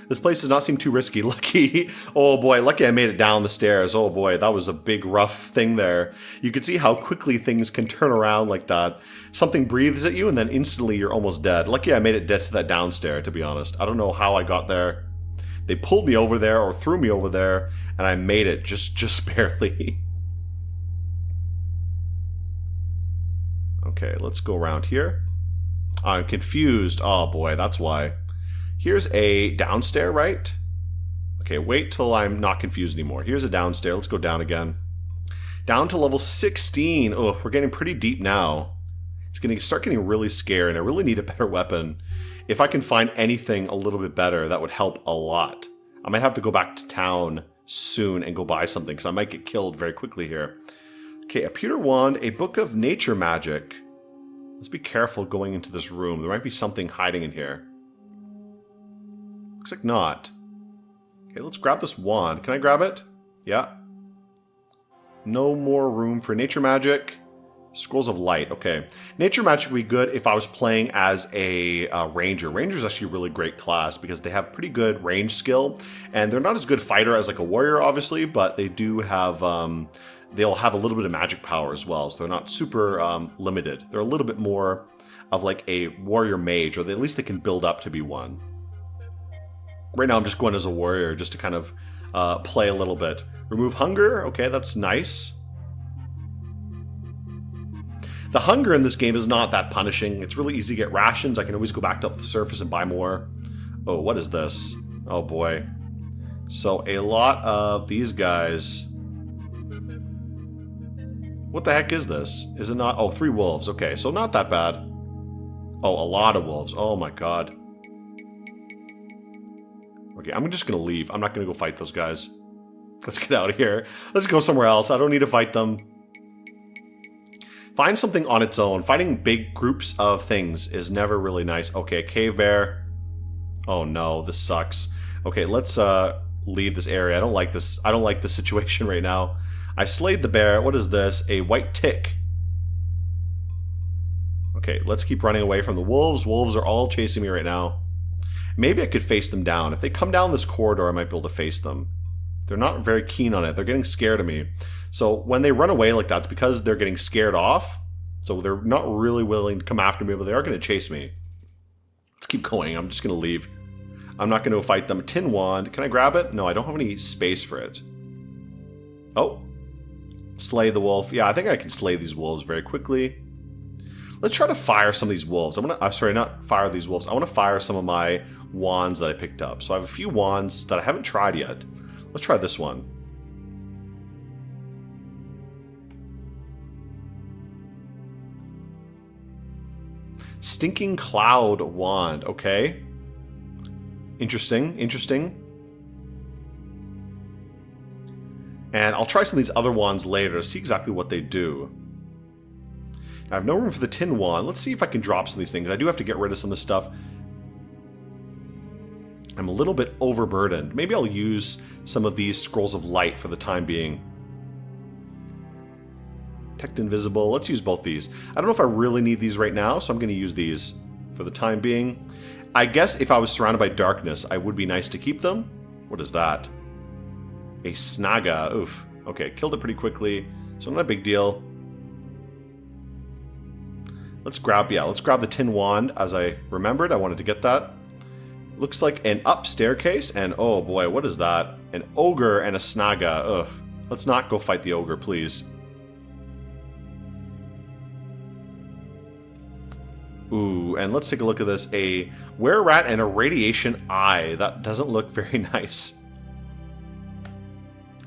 [SPEAKER 2] This place does not seem too risky. Lucky. Oh boy, lucky I made it down the stairs. Oh boy, that was a big rough thing there. You can see how quickly things can turn around like that. Something breathes at you and then instantly you're almost dead. Lucky I made it to that downstairs, to be honest. I don't know how I got there. They pulled me over there or threw me over there and I made it just barely. Okay, let's go around here. I'm confused. Oh boy, that's why. Here's a downstairs, right? Okay, wait till I'm not confused anymore. Here's a downstairs. Let's go down again. Down to level 16. Oh, we're getting pretty deep now. It's going to start getting really scary, and I really need a better weapon. If I can find anything a little bit better, that would help a lot. I might have to go back to town soon and go buy something, because I might get killed very quickly here. Okay, a pewter wand, a book of nature magic. Let's be careful going into this room. There might be something hiding in here. Looks like not. Okay, let's grab this wand. Can I grab it? Yeah. No more room for nature magic. Scrolls of light. Okay. Nature magic would be good if I was playing as a ranger. Ranger's actually a really great class because they have pretty good range skill. And they're not as good fighter as like a warrior, obviously, but they do have... they'll have a little bit of magic power as well. So they're not super limited. They're a little bit more of like a warrior mage, or at least they can build up to be one. Right now I'm just going as a warrior just to kind of play a little bit. Remove hunger. Okay, that's nice. The hunger in this game is not that punishing. It's really easy to get rations. I can always go back up the surface and buy more. Oh, what is this? Oh boy. So a lot of these guys. What the heck is this? Is it not? Oh, 3 wolves. Okay, so not that bad. Oh, a lot of wolves. Oh my god. Okay, I'm just going to leave. I'm not going to go fight those guys. Let's get out of here. Let's go somewhere else. I don't need to fight them. Find something on its own. Fighting big groups of things is never really nice. Okay, cave bear. Oh no, this sucks. Okay, let's leave this area. I don't like this. I don't like this situation right now. I slayed the bear. What is this? A white tick. Okay, let's keep running away from the wolves. Wolves are all chasing me right now. Maybe I could face them down. If they come down this corridor, I might be able to face them. They're not very keen on it. They're getting scared of me. So when they run away like that, it's because they're getting scared off. So they're not really willing to come after me, but they are going to chase me. Let's keep going. I'm just going to leave. I'm not going to fight them. A tin wand. Can I grab it? No, I don't have any space for it. Oh. Slay the wolf. Yeah, I think I can slay these wolves very quickly. Let's try to fire some of these wolves. I'm sorry, not fire these wolves. I want to fire some of my wands that I picked up. So I have a few wands that I haven't tried yet. Let's try this one. Stinking Cloud Wand. Okay. Interesting. Interesting. And I'll try some of these other wands later to see exactly what they do. I have no room for the tin wand. Let's see if I can drop some of these things. I do have to get rid of some of this stuff. I'm a little bit overburdened. Maybe I'll use some of these scrolls of light for the time being. Detect invisible. Let's use both these. I don't know if I really need these right now, so I'm going to use these for the time being. I guess if I was surrounded by darkness, I would be nice to keep them. What is that? A snaga. Oof. Okay, killed it pretty quickly, so not a big deal. Let's grab the tin wand as I remembered. I wanted to get that. Looks like an up staircase, and oh boy, what is that? An ogre and a snaga. Ugh. Let's not go fight the ogre, please. Ooh, and let's take a look at this. A were-rat and a radiation eye. That doesn't look very nice.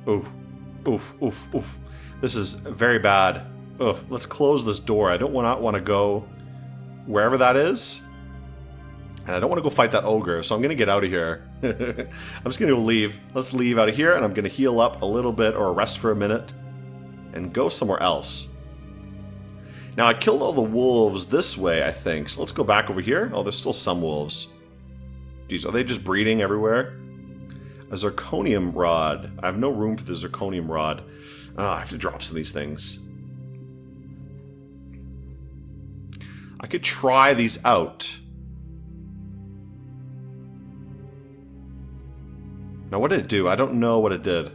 [SPEAKER 2] Oof. Oof, oof, oof. This is very bad. Ugh, let's close this door. I don't want to go wherever that is. And I don't want to go fight that ogre, so I'm going to get out of here. I'm just going to leave. Let's leave out of here, and I'm going to heal up a little bit or rest for a minute and go somewhere else. Now, I killed all the wolves this way, I think. So let's go back over here. Oh, there's still some wolves. Jeez, are they just breeding everywhere? A zirconium rod. I have no room for the zirconium rod. I have to drop some of these things. I could try these out. Now, what did it do? I don't know what it did.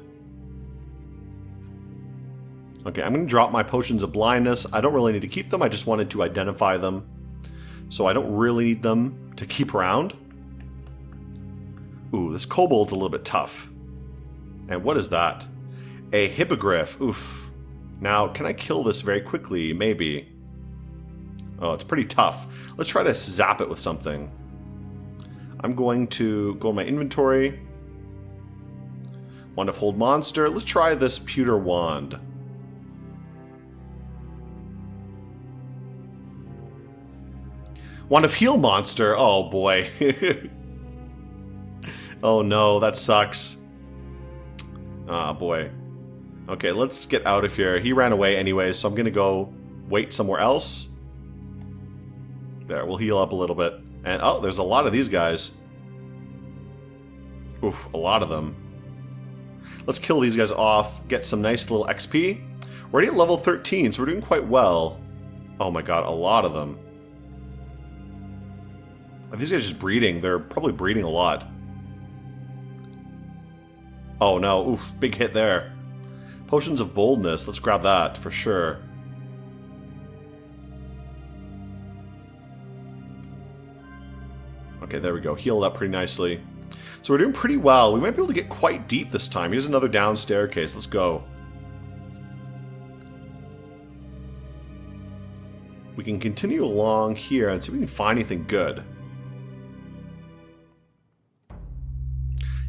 [SPEAKER 2] Okay, I'm going to drop my potions of blindness. I don't really need to keep them. I just wanted to identify them. So I don't really need them to keep around. Ooh, this kobold's a little bit tough. And what is that? A hippogriff. Oof. Now, can I kill this very quickly? Maybe. Oh, it's pretty tough. Let's try to zap it with something. I'm going to go in my inventory. Wand of Hold Monster. Let's try this pewter wand. Wand of Heal Monster. Oh boy. Oh no, that sucks. Ah, boy. Okay, let's get out of here. He ran away anyway, so I'm gonna go wait somewhere else. There, we'll heal up a little bit. And oh, there's a lot of these guys. Oof, a lot of them. Let's kill these guys off, get some nice little XP. We're already at level 13, so we're doing quite well. Oh my god, a lot of them. Are these guys just breeding? They're probably breeding a lot. Oh no, oof, big hit there. Potions of Boldness, let's grab that for sure. Okay, there we go, healed up pretty nicely. So we're doing pretty well. We might be able to get quite deep this time. Here's another down staircase, let's go. We can continue along here and see if we can find anything good.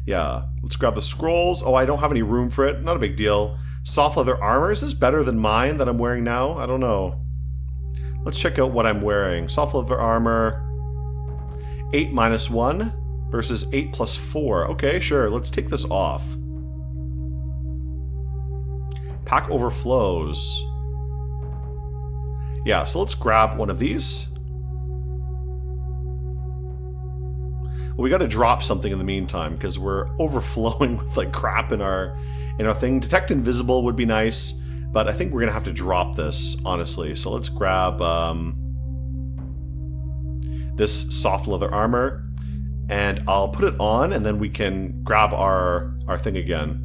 [SPEAKER 2] Yeah, let's grab the scrolls. Oh, I don't have any room for it. Not a big deal. Soft leather armor. Is this better than mine that I'm wearing now? I don't know. Let's check out what I'm wearing. Soft leather armor. 8 minus 1 versus 8 plus 4. Okay, sure. Let's take this off. Pack overflows. Yeah, so let's grab one of these. Well, we got to drop something in the meantime because we're overflowing with like crap in our thing. Detect invisible would be nice, but I think we're gonna have to drop this honestly. So let's grab this soft leather armor, and I'll put it on, and then we can grab our thing again.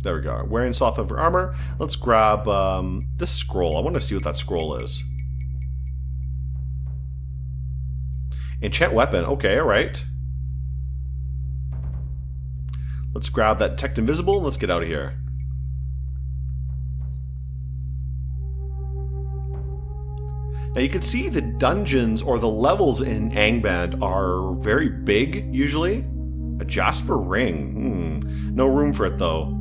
[SPEAKER 2] There we go. Wearing soft leather armor. Let's grab this scroll. I want to see what that scroll is. Enchant weapon. Okay, alright. Let's grab that Detect Invisible and let's get out of here. Now you can see the dungeons or the levels in Angband are very big, usually. A Jasper ring. No room for it though.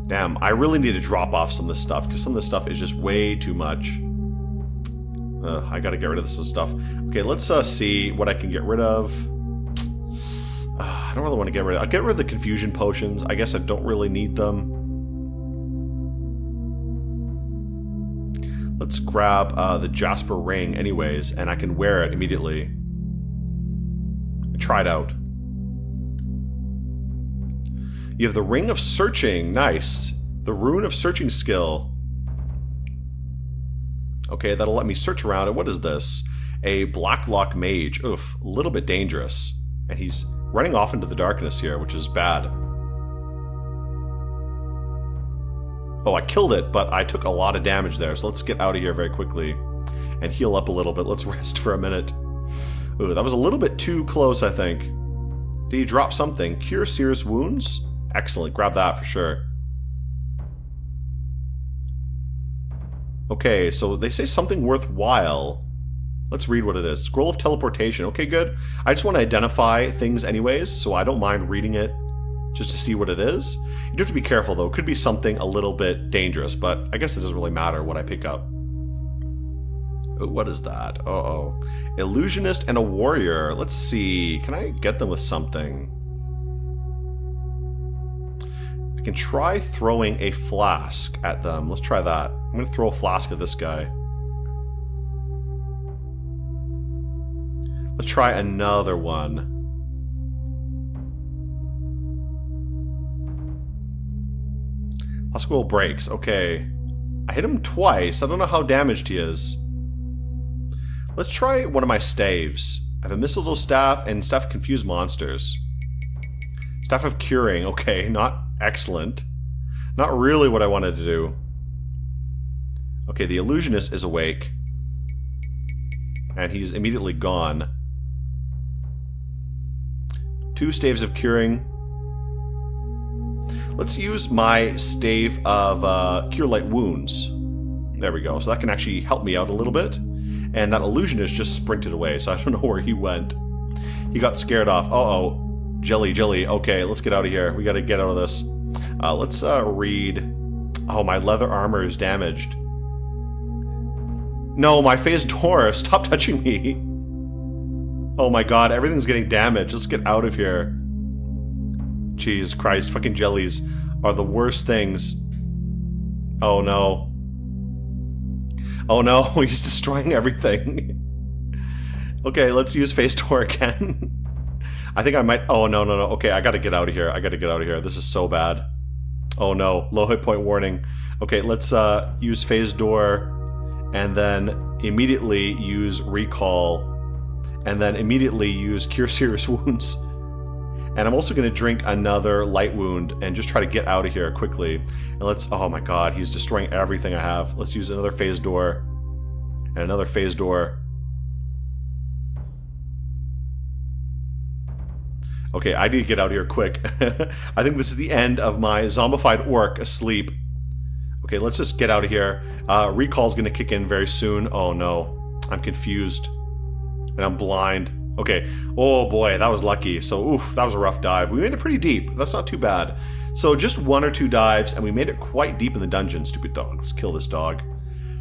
[SPEAKER 2] Damn, I really need to drop off some of this stuff because some of this stuff is just way too much. I gotta get rid of some stuff. Okay, let's see what I can get rid of. I don't really want to get rid of... I'll get rid of the confusion potions. I guess I don't really need them. Let's grab the Jasper ring anyways, and I can wear it immediately. Try it out. You have the Ring of Searching. Nice. The Rune of Searching skill. Okay, that'll let me search around. And what is this? A Blacklock Mage. Oof, a little bit dangerous. And he's running off into the darkness here, which is bad. Oh, I killed it, but I took a lot of damage there. So let's get out of here very quickly and heal up a little bit. Let's rest for a minute. Ooh, that was a little bit too close, I think. Did he drop something? Cure serious wounds? Excellent, grab that for sure. Okay, so they say something worthwhile. Let's read what it is. Scroll of teleportation. Okay, good. I just want to identify things anyways, so I don't mind reading it just to see what it is. You do have to be careful, though. It could be something a little bit dangerous, but I guess it doesn't really matter what I pick up. Ooh, what is that? Uh-oh. Illusionist and a warrior. Let's see. Can I get them with something? I can try throwing a flask at them. Let's try that. I'm going to throw a flask at this guy. Let's try another one. Flask will breaks. Okay. I hit him twice. I don't know how damaged he is. Let's try one of my staves. I have a mistletoe staff and staff of confused monsters. Staff of curing. Okay, not excellent. Not really what I wanted to do. Okay, the illusionist is awake. And he's immediately gone. 2 staves of curing. Let's use my stave of Cure Light Wounds. There we go. So that can actually help me out a little bit. And that illusionist just sprinted away, so I don't know where he went. He got scared off. Uh-oh. Jelly. Okay, let's get out of here. We gotta get out of this. Let's read... Oh, my leather armor is damaged. No, my phase door. Stop touching me. Oh my god, everything's getting damaged. Let's get out of here. Jesus Christ, fucking jellies are the worst things. Oh no. Oh no, he's destroying everything. Okay, let's use phase door again. I think I might... Oh, no. Okay, I gotta get out of here. This is so bad. Oh no, low hit point warning. Okay, let's use phase door, and then immediately use recall, and then immediately use cure serious wounds. And I'm also going to drink another light wound and just try to get out of here quickly. And let's... Oh my god, he's destroying everything I have. Let's use another phase door. And another phase door. Okay, I need to get out of here quick. I think this is the end of my zombified orc asleep. Okay, let's just get out of here. Recall's going to kick in very soon. Oh no, I'm confused. And I'm blind. Okay, oh boy, that was lucky. So, oof, that was a rough dive. We made it pretty deep. That's not too bad. So, just 1 or 2 dives, and we made it quite deep in the dungeon. Stupid dog. Let's kill this dog.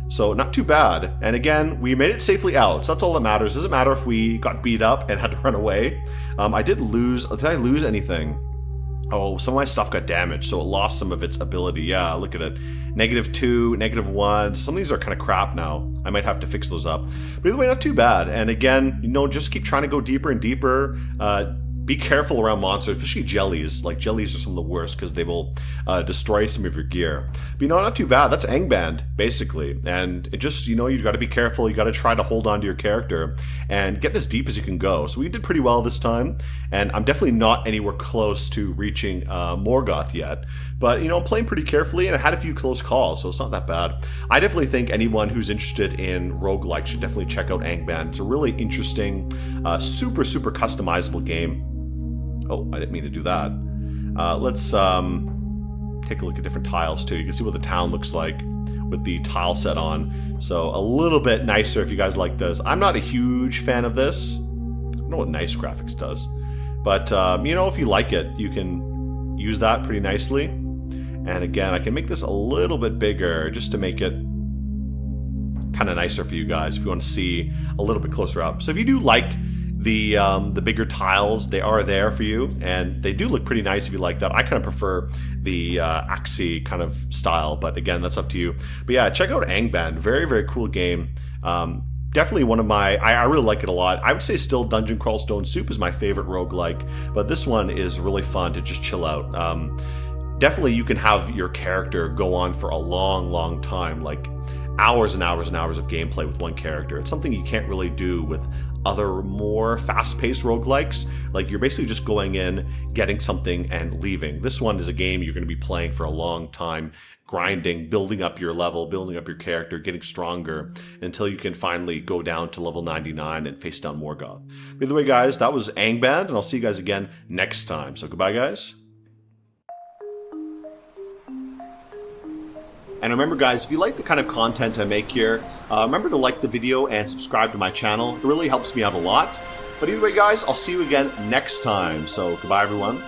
[SPEAKER 2] So, not too bad. And again, we made it safely out. So, that's all that matters. It doesn't matter if we got beat up and had to run away. I did lose... Did I lose anything? Oh, some of my stuff got damaged, so it lost some of its ability. Yeah, look at it. -2, -1. Some of these are kind of crap now. I might have to fix those up. But either way, not too bad. And again, you know, just keep trying to go deeper and deeper. Be careful around monsters, especially jellies. Like, jellies are some of the worst because they will destroy some of your gear. But, you know, not too bad. That's Angband, basically. And it just, you know, you got to be careful. You got to try to hold on to your character and get as deep as you can go. So we did pretty well this time. And I'm definitely not anywhere close to reaching Morgoth yet. But, you know, I'm playing pretty carefully, and I had a few close calls, so it's not that bad. I definitely think anyone who's interested in roguelike should definitely check out Angband. It's a really interesting, super customizable game. Oh, I didn't mean to do that. Let's take a look at different tiles too. You can see what the town looks like with the tile set on. So a little bit nicer if you guys like this. I'm not a huge fan of this. I don't know what nice graphics does. But, you know, if you like it, you can use that pretty nicely. And again, I can make this a little bit bigger just to make it kind of nicer for you guys if you want to see a little bit closer up. So if you do like the bigger tiles, they are there for you, and they do look pretty nice if you like that. I kind of prefer the Axie kind of style, but again, that's up to you. But yeah, check out Angband. Very cool game. Definitely one of my... I really like it a lot. I would say still Dungeon Crawl Stone Soup is my favorite roguelike, but this one is really fun to just chill out. Definitely you can have your character go on for a long time, like hours and hours of gameplay with one character. It's something you can't really do with other more fast-paced roguelikes. Like, you're basically just going in, getting something, and leaving. This one is a game you're going to be playing for a long time, grinding, building up your level, building up your character, getting stronger, until you can finally go down to level 99 and face down Morgoth. By the way, guys, that was Angband, and I'll see you guys again next time. So goodbye, guys. And remember, guys, if you like the kind of content I make here, remember to like the video and subscribe to my channel. It really helps me out a lot. But either way, guys, I'll see you again next time. So goodbye, everyone.